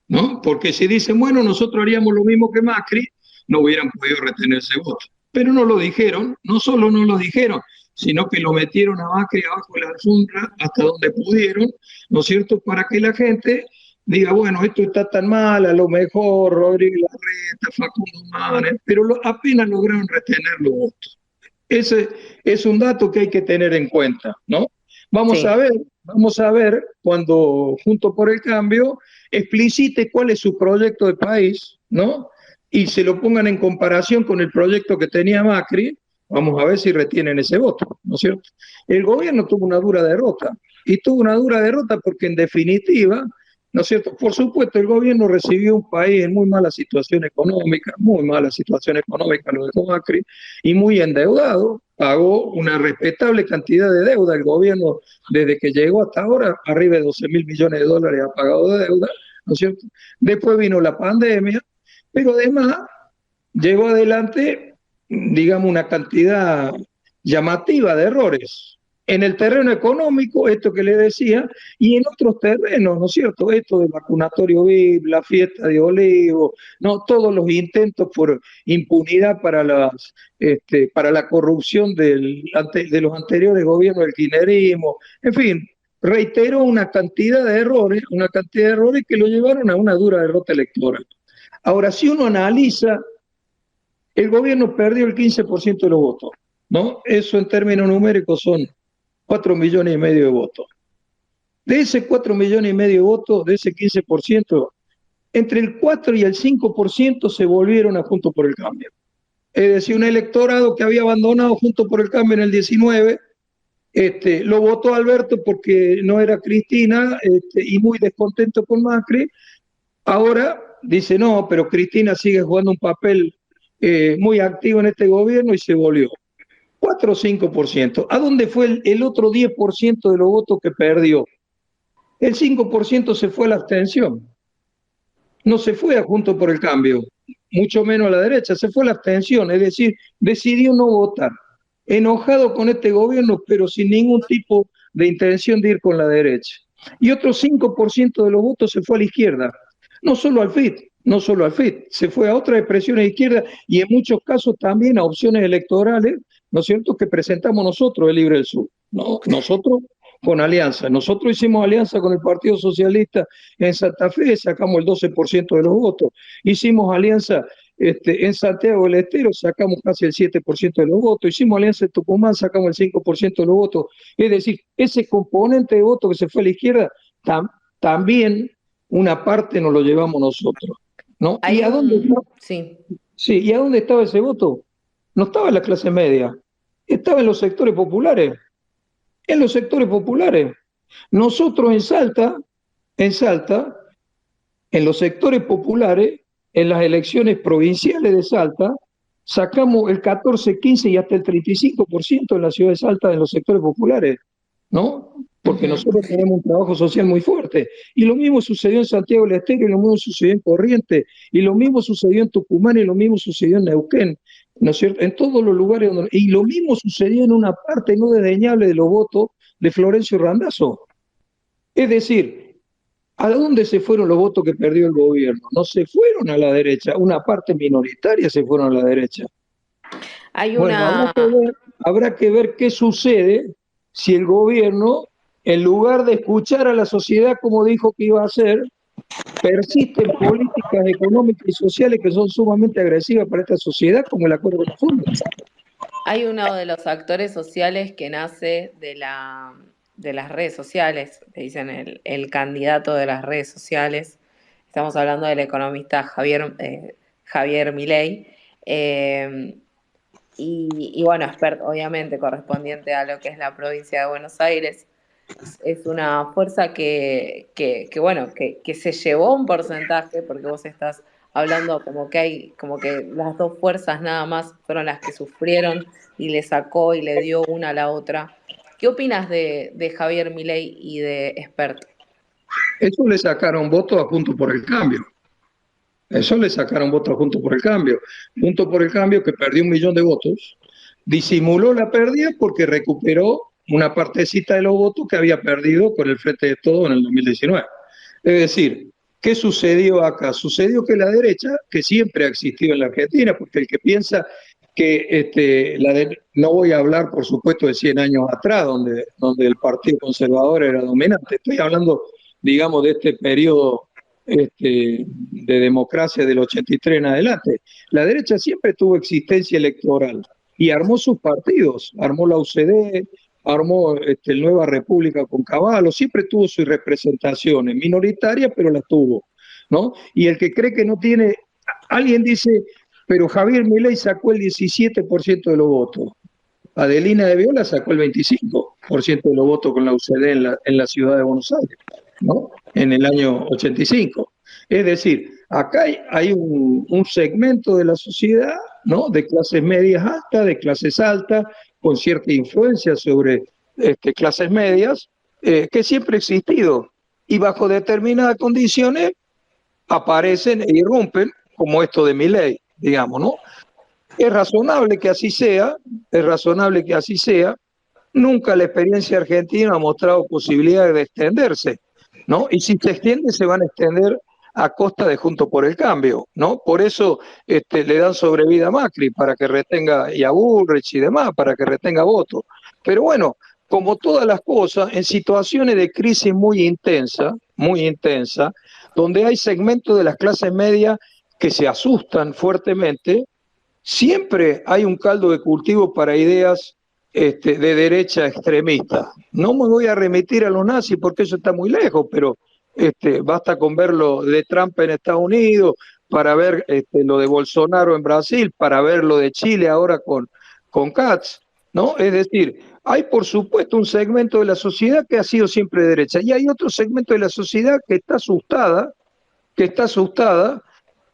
¿no? Porque si dicen, bueno, nosotros haríamos lo mismo que Macri, no hubieran podido retener ese voto. Pero no lo dijeron, no solo no lo dijeron, sino que lo metieron a Macri abajo de la alfombra hasta donde pudieron, ¿no es cierto?, para que la gente diga, bueno, esto está tan mal, a lo mejor Rodríguez Larreta, Facundo Manes, pero apenas lograron retener los votos. Ese es un dato que hay que tener en cuenta, ¿no? sí. Vamos a ver cuando Juntos por el Cambio explicite cuál es su proyecto de país, ¿no? Y se lo pongan en comparación con el proyecto que tenía Macri, vamos a ver si retienen ese voto, ¿no es cierto? El gobierno tuvo una dura derrota, y tuvo una dura derrota porque en definitiva, ¿no es cierto? Por supuesto, el gobierno recibió un país en muy mala situación económica, lo dejó Macri, y muy endeudado, pagó una respetable cantidad de deuda. El gobierno, desde que llegó hasta ahora, arriba de 12.000 millones de dólares ha pagado de deuda, ¿no es cierto? Después vino la pandemia, pero además llevó adelante, digamos, una cantidad llamativa de errores. En el terreno económico, esto que le decía, y en otros terrenos, ¿no es cierto? Esto del vacunatorio VIP, la fiesta de Olivo, ¿no? Todos los intentos por impunidad para la corrupción de los anteriores gobiernos del kirchnerismo, en fin, reiteró una cantidad de errores que lo llevaron a una dura derrota electoral. Ahora, si uno analiza, el gobierno perdió el 15% de los votos, ¿no? Eso en términos numéricos son 4,5 millones de votos. De ese 4,5 millones de votos, de ese 15%, entre el 4 y el 5% se volvieron a Juntos por el Cambio. Es decir, un electorado que había abandonado Juntos por el Cambio en el 19, lo votó Alberto porque no era Cristina, y muy descontento con Macri. Ahora dice, no, pero Cristina sigue jugando un papel muy activo en este gobierno y se volvió. 4 o 5%. ¿A dónde fue el otro 10% de los votos que perdió? El 5% se fue a la abstención. No se fue a Juntos por el Cambio, mucho menos a la derecha, se fue a la abstención, es decir, decidió no votar. Enojado con este gobierno, pero sin ningún tipo de intención de ir con la derecha. Y otro 5% de los votos se fue a la izquierda. No solo al FIT, se fue a otras expresiones de izquierda y en muchos casos también a opciones electorales, ¿no es cierto?, que presentamos nosotros, el Libre del Sur, ¿no? Nosotros con alianza. Nosotros hicimos alianza con el Partido Socialista en Santa Fe, sacamos el 12% de los votos. Hicimos alianza en Santiago del Estero, sacamos casi el 7% de los votos. Hicimos alianza en Tucumán, sacamos el 5% de los votos. Es decir, ese componente de voto que se fue a la izquierda, también una parte nos lo llevamos nosotros, ¿no? ¿Y a dónde estaba? Sí. Sí, ¿y a dónde estaba ese voto? No estaba en la clase media, estaba en los sectores populares. En los sectores populares. Nosotros en Salta, en los sectores populares, en las elecciones provinciales de Salta, sacamos el 14, 15 y hasta el 35% en la ciudad de Salta en los sectores populares, ¿no? Porque nosotros tenemos un trabajo social muy fuerte. Y lo mismo sucedió en Santiago del Estero, y lo mismo sucedió en Corrientes, y lo mismo sucedió en Tucumán, y lo mismo sucedió en Neuquén, ¿no es cierto? En todos los lugares y lo mismo sucedió en una parte no desdeñable de los votos de Florencio Randazzo. Es decir, ¿a dónde se fueron los votos que perdió el gobierno? No se fueron a la derecha, una parte minoritaria se fueron a la derecha. Bueno, habrá que ver qué sucede si el gobierno, en lugar de escuchar a la sociedad como dijo que iba a hacer, persiste en políticas económicas y sociales que son sumamente agresivas para esta sociedad, como el acuerdo de la Funda. Hay uno de los actores sociales que nace de las redes sociales, le dicen el candidato de las redes sociales. Estamos hablando del economista Javier Milei. Eh, y bueno, obviamente correspondiente a lo que es la provincia de Buenos Aires. Es una fuerza bueno, que se llevó un porcentaje, porque vos estás hablando como que las dos fuerzas nada más fueron las que sufrieron y le sacó y le dio una a la otra. ¿Qué opinas de Javier Milei y de Expert? Eso le sacaron votos a Juntos por el Cambio. Eso le sacaron votos a Juntos por el Cambio. Juntos por el Cambio, que perdió 1 millón de votos, disimuló la pérdida porque recuperó una partecita de los votos que había perdido con el Frente de Todos en el 2019. Es decir, ¿qué sucedió acá? Sucedió que la derecha, que siempre ha existido en la Argentina, porque el que piensa que no voy a hablar, por supuesto, de 100 años atrás, donde el Partido Conservador era dominante, estoy hablando, digamos, de este periodo de democracia del 83 en adelante. La derecha siempre tuvo existencia electoral y armó sus partidos, armó la UCD, armó Nueva República con Cavallo, siempre tuvo sus representaciones, minoritarias, pero las tuvo, ¿no? Y el que cree que no tiene, alguien dice, pero Javier Milei sacó el 17% de los votos, Adelina de Viola sacó el 25% de los votos con la UCD en la ciudad de Buenos Aires, ¿no? En el año 85. Es decir, acá hay un segmento de la sociedad, ¿no? De clases medias altas, de clases altas, con cierta influencia sobre clases medias, que siempre ha existido. Y bajo determinadas condiciones aparecen e irrumpen, como esto de Milei, digamos, ¿no? Es razonable que así sea, es razonable que así sea. Nunca la experiencia argentina ha mostrado posibilidades de extenderse, ¿no? Y si se extiende, se van a extender a costa de Juntos por el Cambio, ¿no? Por eso le dan sobrevida a Macri, para que retenga, y a Bullrich y demás, para que retenga votos. Pero bueno, como todas las cosas, en situaciones de crisis muy intensa, donde hay segmentos de las clases medias que se asustan fuertemente, siempre hay un caldo de cultivo para ideas de derecha extremista. No me voy a remitir a los nazis porque eso está muy lejos, pero basta con ver lo de Trump en Estados Unidos, para ver lo de Bolsonaro en Brasil, para ver lo de Chile ahora con Katz, ¿no? Es decir, hay por supuesto un segmento de la sociedad que ha sido siempre de derecha, y hay otro segmento de la sociedad que está asustada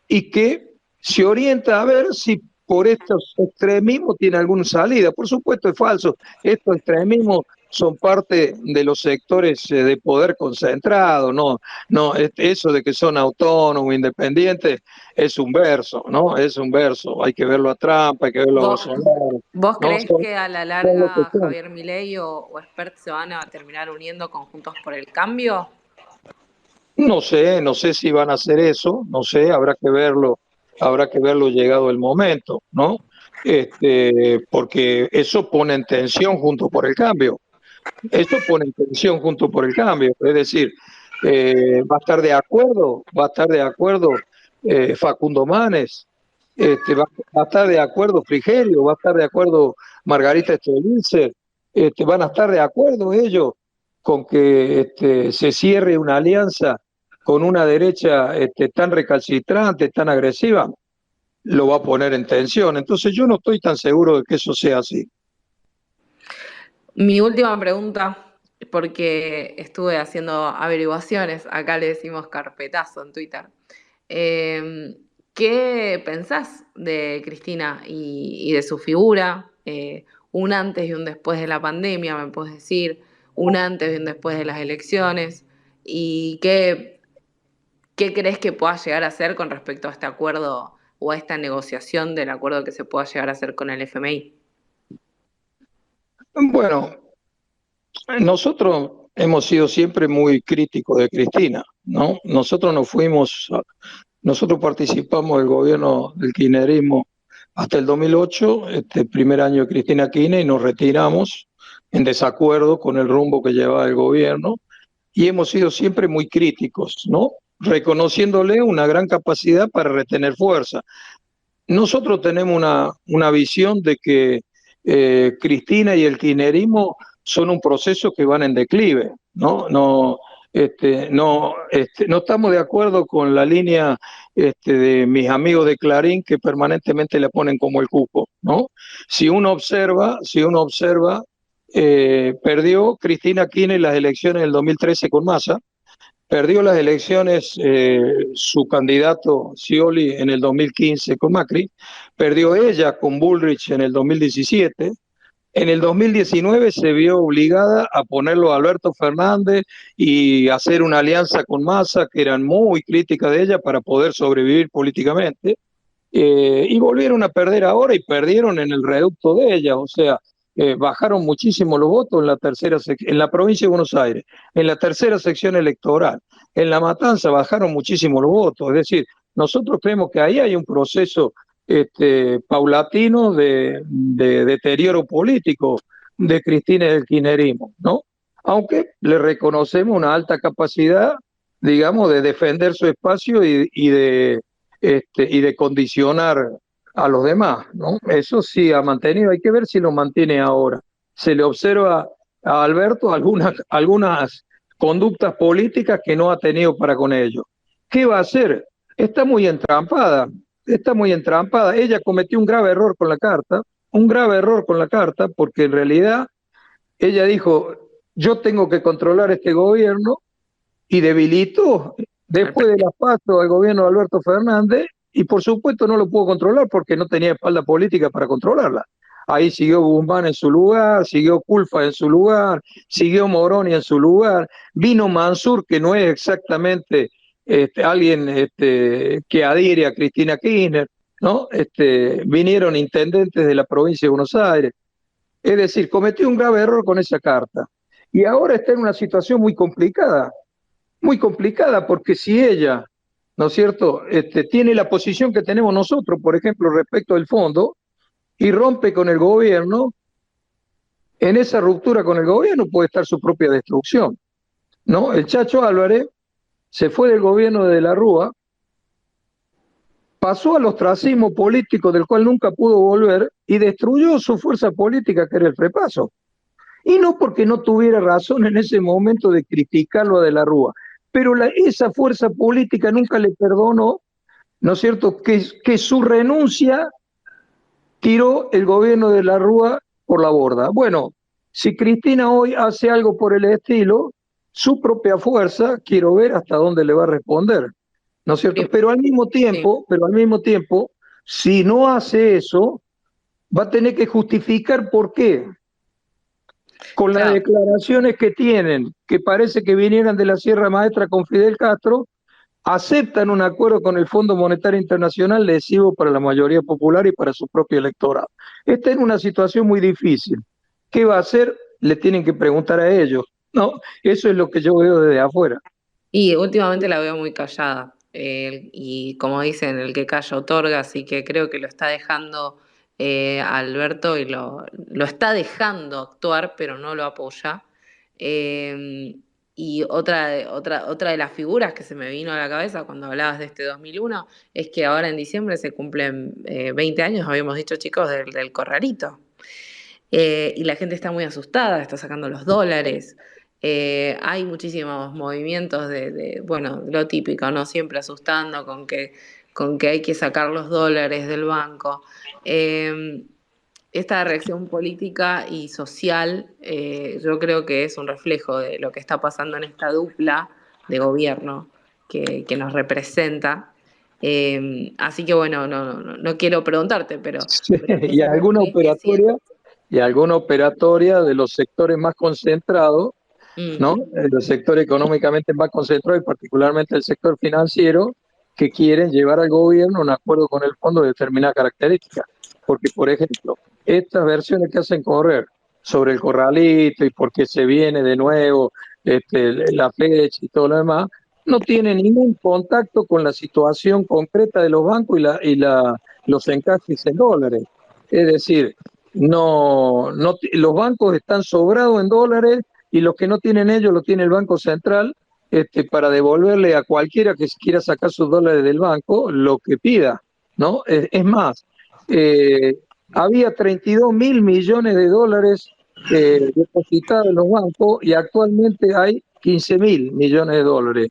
y que se orienta a ver si por estos extremismos tiene alguna salida. Por supuesto es falso. Estos extremismos son parte de los sectores de poder concentrado, no, eso de que son autónomos, independientes, es un verso, ¿no? Es un verso. Hay que verlo a Trump, hay que verlo a Bolsonaro. ¿Vos ¿no? crees que a la larga Javier Milei o Expert se van a terminar uniendo con Juntos por el Cambio? No sé si van a hacer eso, no sé, habrá que verlo llegado el momento, ¿no? Porque eso pone en tensión Juntos por el Cambio. Eso pone en tensión Juntos por el Cambio. Es decir, va a estar de acuerdo Facundo Manes, va a estar de acuerdo Frigerio, va a estar de acuerdo Margarita Stolbizer, van a estar de acuerdo ellos con que se cierre una alianza con una derecha tan recalcitrante, tan agresiva. Lo va a poner en tensión. Entonces yo no estoy tan seguro de que eso sea así. Mi última pregunta, porque estuve haciendo averiguaciones, acá le decimos carpetazo en Twitter. ¿Qué pensás de Cristina y de su figura? Un antes y un después de la pandemia, me puedes decir, un antes y un después de las elecciones, y qué crees que pueda llegar a hacer con respecto a este acuerdo o a esta negociación del acuerdo que se pueda llegar a hacer con el FMI. Bueno, nosotros hemos sido siempre muy críticos de Cristina, ¿no? Nosotros participamos del gobierno del kirchnerismo hasta el 2008, primer año de Cristina Kirchner, y nos retiramos en desacuerdo con el rumbo que llevaba el gobierno, y hemos sido siempre muy críticos, ¿no? Reconociéndole una gran capacidad para retener fuerza. Nosotros tenemos una visión de que Cristina y el kirchnerismo son un proceso que van en declive, ¿no? No estamos de acuerdo con la línea de mis amigos de Clarín que permanentemente le ponen como el cuco, ¿no? Si uno observa, perdió Cristina Kirchner las elecciones del 2013 con Massa, perdió las elecciones su candidato Scioli en el 2015 con Macri, perdió ella con Bullrich en el 2017. En el 2019 se vio obligada a ponerlo a Alberto Fernández y hacer una alianza con Massa, que eran muy críticas de ella para poder sobrevivir políticamente. Y volvieron a perder ahora y perdieron en el reducto de ella, o sea, bajaron muchísimo los votos en la en la provincia de Buenos Aires, en la tercera sección electoral, en La Matanza bajaron muchísimo los votos, es decir, nosotros creemos que ahí hay un proceso paulatino de deterioro político de Cristina y del kirchnerismo, ¿no? Aunque le reconocemos una alta capacidad, digamos, de defender su espacio y de condicionar a los demás, ¿no? Eso sí ha mantenido, hay que ver si lo mantiene ahora. Se le observa a Alberto algunas conductas políticas que no ha tenido para con ellos. ¿Qué va a hacer? Está muy entrampada. Ella cometió un grave error con la carta, porque en realidad ella dijo, yo tengo que controlar este gobierno, y debilitó después de las PASO al gobierno de Alberto Fernández, y por supuesto no lo pudo controlar porque no tenía espalda política para controlarla. Ahí siguió Guzmán en su lugar, siguió Culfa en su lugar, siguió Moroni en su lugar, vino Mansur, que no es exactamente alguien que adhiere a Cristina Kirchner, ¿no? Vinieron intendentes de la provincia de Buenos Aires. Es decir, cometió un grave error con esa carta. Y ahora está en una situación muy complicada, porque si ella, ¿no es cierto?, tiene la posición que tenemos nosotros, por ejemplo, respecto del fondo, y rompe con el gobierno, en esa ruptura con el gobierno puede estar su propia destrucción, ¿no? El Chacho Álvarez se fue del gobierno de la Rúa, pasó al ostracismo político del cual nunca pudo volver y destruyó su fuerza política, que era el Frepaso. Y no porque no tuviera razón en ese momento de criticarlo a De la Rúa, pero esa fuerza política nunca le perdonó, ¿no es cierto?, que su renuncia tiró el gobierno de la Rúa por la borda. Bueno, si Cristina hoy hace algo por el estilo, su propia fuerza, quiero ver hasta dónde le va a responder, ¿no es cierto? Pero al mismo tiempo, si no hace eso, va a tener que justificar por qué. Con las declaraciones que tienen, que parece que vinieran de la Sierra Maestra con Fidel Castro, aceptan un acuerdo con el Fondo Monetario Internacional lesivo para la mayoría popular y para su propio electorado. Está en una situación muy difícil. ¿Qué va a hacer? Le tienen que preguntar a ellos, ¿no? Eso es lo que yo veo desde afuera. Y últimamente la veo muy callada. Y como dicen, el que calla otorga, así que creo que lo está dejando a Alberto y lo está dejando actuar, pero no lo apoya. Y otra de las figuras que se me vino a la cabeza cuando hablabas de este 2001 es que ahora en diciembre se cumplen 20 años, habíamos dicho, chicos, del corralito. Y la gente está muy asustada, está sacando los dólares. Hay muchísimos movimientos bueno, lo típico, ¿no? Siempre asustando con que hay que sacar los dólares del banco. Esta reacción política y social, yo creo que es un reflejo de lo que está pasando en esta dupla de gobierno que nos representa. Así que bueno, no quiero preguntarte, pero... Sí, y alguna operatoria de los sectores más concentrados, ¿no? Los sectores económicamente más concentrados y particularmente el sector financiero, que quieren llevar al gobierno un acuerdo con el fondo de determinadas características. Porque, por ejemplo, estas versiones que hacen correr sobre el corralito y por qué se viene de nuevo la fecha y todo lo demás, no tienen ningún contacto con la situación concreta de los bancos y los encajes en dólares. Es decir, los bancos están sobrados en dólares y los que no tienen ellos lo tiene el Banco Central para devolverle a cualquiera que quiera sacar sus dólares del banco lo que pida, ¿no? Es más, había 32.000 millones de dólares depositados en los bancos y actualmente hay 15.000 millones de dólares.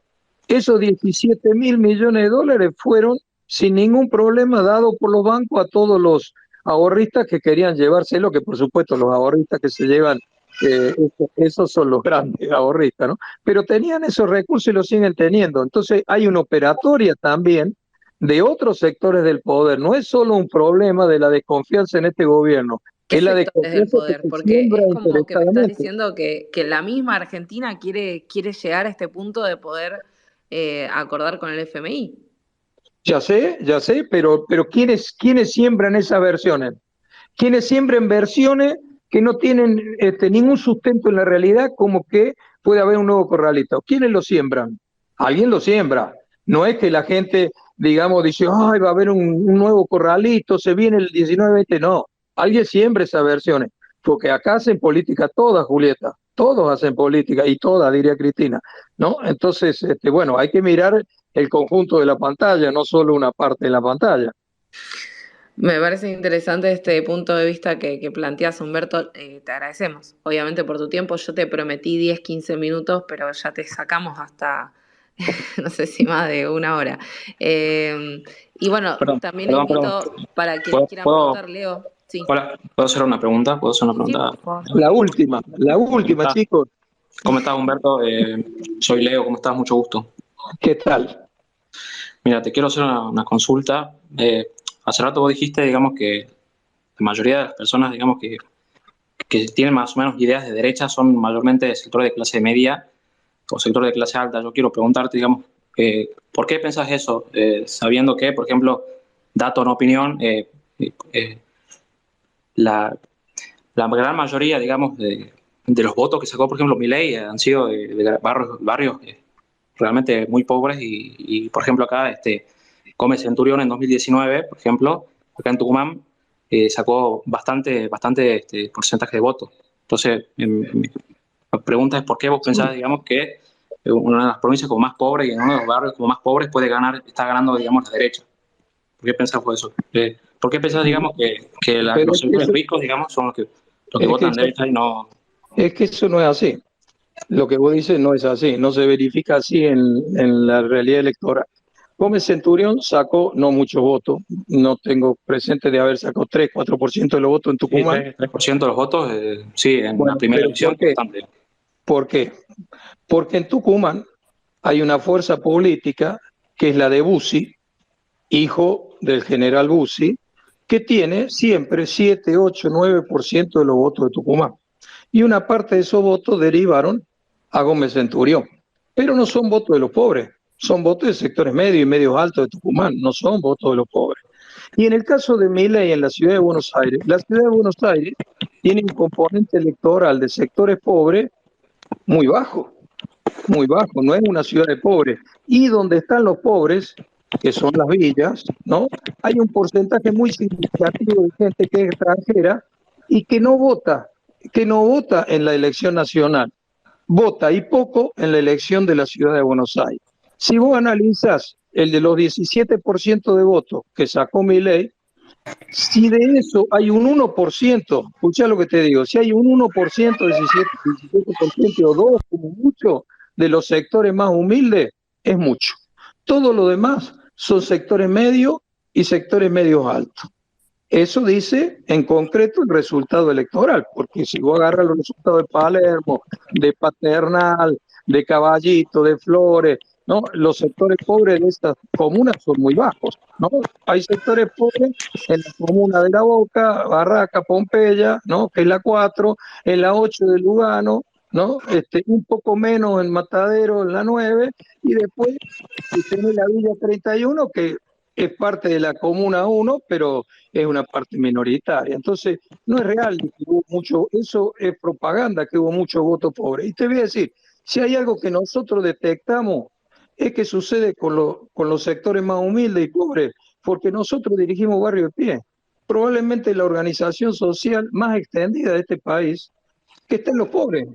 Esos 17.000 millones de dólares fueron sin ningún problema dados por los bancos a todos los ahorristas que querían llevárselo, que por supuesto los ahorristas que se llevan, esos son los grandes ahorristas, ¿no? Pero tenían esos recursos y los siguen teniendo. Entonces hay una operatoria también de otros sectores del poder. No es solo un problema de la desconfianza en este gobierno, ¿Qué es la sectores del desconfianza que poder? se Porque siembra es como que me estás interesadamente. diciendo que la misma Argentina quiere llegar a este punto de poder acordar con el FMI. Ya sé, pero ¿quiénes siembran esas versiones? ¿Quiénes siembran versiones que no tienen ningún sustento en la realidad, como que puede haber un nuevo corralito? ¿Quiénes lo siembran? Alguien lo siembra. No es que la gente, digamos, dice, ay, va a haber un nuevo corralito, se viene el 19-20. No, alguien siembra esas versiones. Porque acá hacen política todas, Julieta. Todos hacen política, y todas, diría Cristina, ¿no? Entonces, bueno, hay que mirar el conjunto de la pantalla, no solo una parte de la pantalla. Me parece interesante este punto de vista que planteas, Humberto. Te agradecemos, obviamente, por tu tiempo. Yo te prometí 10, 15 minutos, pero ya te sacamos hasta, no sé si más de una hora. Y bueno, también invito para quienes quieran preguntar, Leo. Sí. Hola, ¿puedo hacer una pregunta? Sí, por favor. La última, chicos. ¿Cómo estás, Humberto? Soy Leo, ¿cómo estás? Mucho gusto. ¿Qué tal? Mira, te quiero hacer una consulta. Hace rato vos dijiste, digamos, que la mayoría de las personas, digamos, que tienen más o menos ideas de derecha son mayormente sectores de clase media o sectores de clase alta. Yo quiero preguntarte, digamos, ¿por qué pensás eso? Sabiendo que, por ejemplo, dato no opinión, la gran mayoría, digamos, de los votos que sacó, por ejemplo, Milei han sido de barrios realmente muy pobres y, por ejemplo, acá Gómez Centurión en 2019, por ejemplo, acá en Tucumán, sacó bastante porcentaje de votos. Entonces, la pregunta es por qué vos pensás, digamos, que una de las provincias como más pobres y en uno de los barrios como más pobres está ganando, digamos, la derecha. ¿Por qué pensás por eso? ¿Por qué pensás, digamos, que los sectores ricos, digamos, son los que votan derecha y no? Es que eso no es así. Lo que vos dices no es así, no se verifica así en la realidad electoral. Gómez Centurión sacó no muchos votos, no tengo presente de haber sacado 3-4% de los votos en Tucumán. Sí, 3% de los votos, sí, en la primera elección. ¿Por qué? Porque en Tucumán hay una fuerza política que es la de Bussi, hijo del general Bussi, que tiene siempre 7, 8, 9% de los votos de Tucumán. Y una parte de esos votos derivaron a Gómez Centurión. Pero no son votos de los pobres, son votos de sectores medios y medios altos de Tucumán, no son votos de los pobres. Y en el caso de Milei en la ciudad de Buenos Aires, la ciudad de Buenos Aires tiene un componente electoral de sectores pobres muy bajo, no es una ciudad de pobres. Y donde están los pobres, que son las villas, ¿no? Hay un porcentaje muy significativo de gente que es extranjera y que no vota en la elección nacional, vota y poco en la elección de la ciudad de Buenos Aires. Si vos analizás el de los 17% de votos que sacó Milei, si de eso hay un 1%, escuchá lo que te digo, si hay un 1%, 17% o 2% como mucho de los sectores más humildes, es mucho. Todo lo demás son sectores medios y sectores medios altos. Eso dice en concreto el resultado electoral, porque si vos agarras los resultados de Palermo, de Paternal, de Caballito, de Flores, ¿no? Los sectores pobres de estas comunas son muy bajos, ¿no? Hay sectores pobres en la comuna de La Boca, Barraca, Pompeya, ¿no? Que es la 4, en la 8 de Lugano, ¿no? Un poco menos en Matadero, en la 9, y después tenés la Villa 31, que es parte de la Comuna 1, pero es una parte minoritaria. Entonces, no es real que hubo mucho, eso es propaganda, que hubo mucho voto pobre. Y te voy a decir, si hay algo que nosotros detectamos, es que sucede con los sectores más humildes y pobres, porque nosotros dirigimos Barrio de Pie, probablemente la organización social más extendida de este país, que está en los pobres.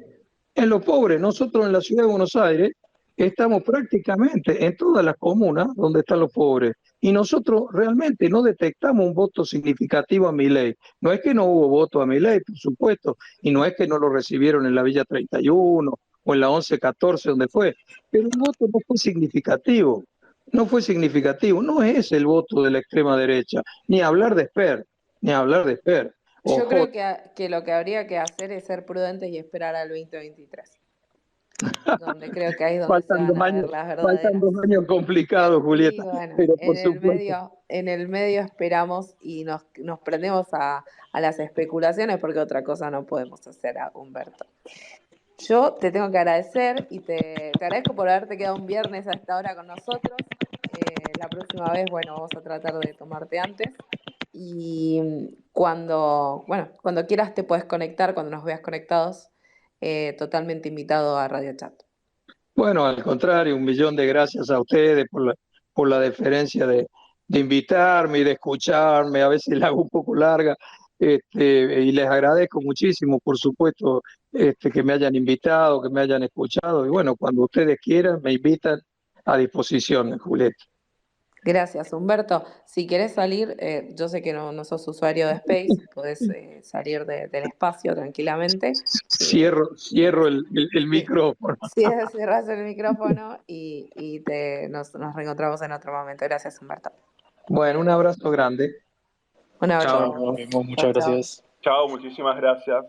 En los pobres, nosotros en la ciudad de Buenos Aires estamos prácticamente en todas las comunas donde están los pobres. y nosotros realmente no detectamos un voto significativo a Milei. No es que no hubo voto a Milei, por supuesto, y no es que no lo recibieron en la Villa 31 o en la 11-14, donde fue, pero el voto no fue significativo. No fue significativo, no es el voto de la extrema derecha, ni hablar de Esper, ni hablar de Esper. Yo creo que lo que habría que hacer es ser prudentes y esperar al 2023, donde creo que ahí es donde se van a ver las Faltan verdaderas. 2 años complicados, Julieta, Y bueno, pero por supuesto. en el medio esperamos y nos prendemos a las especulaciones porque otra cosa no podemos hacer, Humberto. Yo te tengo que agradecer y te agradezco por haberte quedado un viernes a esta hora con nosotros. La próxima vez, bueno, vamos a tratar de tomarte antes. Y cuando quieras te puedes conectar, cuando nos veas conectados, totalmente invitado a Radio Chat. Bueno, al contrario, 1.000.000 de gracias a ustedes por la deferencia de invitarme y de escucharme. A veces la hago un poco larga, y les agradezco muchísimo, por supuesto, que me hayan invitado, que me hayan escuchado. Y bueno, cuando ustedes quieran, me invitan, a disposición, Julieta. Gracias, Humberto. Si querés salir, yo sé que no sos usuario de Space, podés salir del espacio tranquilamente. Cierro el micrófono. Sí, cerrás el micrófono y nos reencontramos en otro momento. Gracias, Humberto. Bueno, un abrazo grande. Un abrazo. Chao. Muchas gracias. Chao, muchísimas gracias.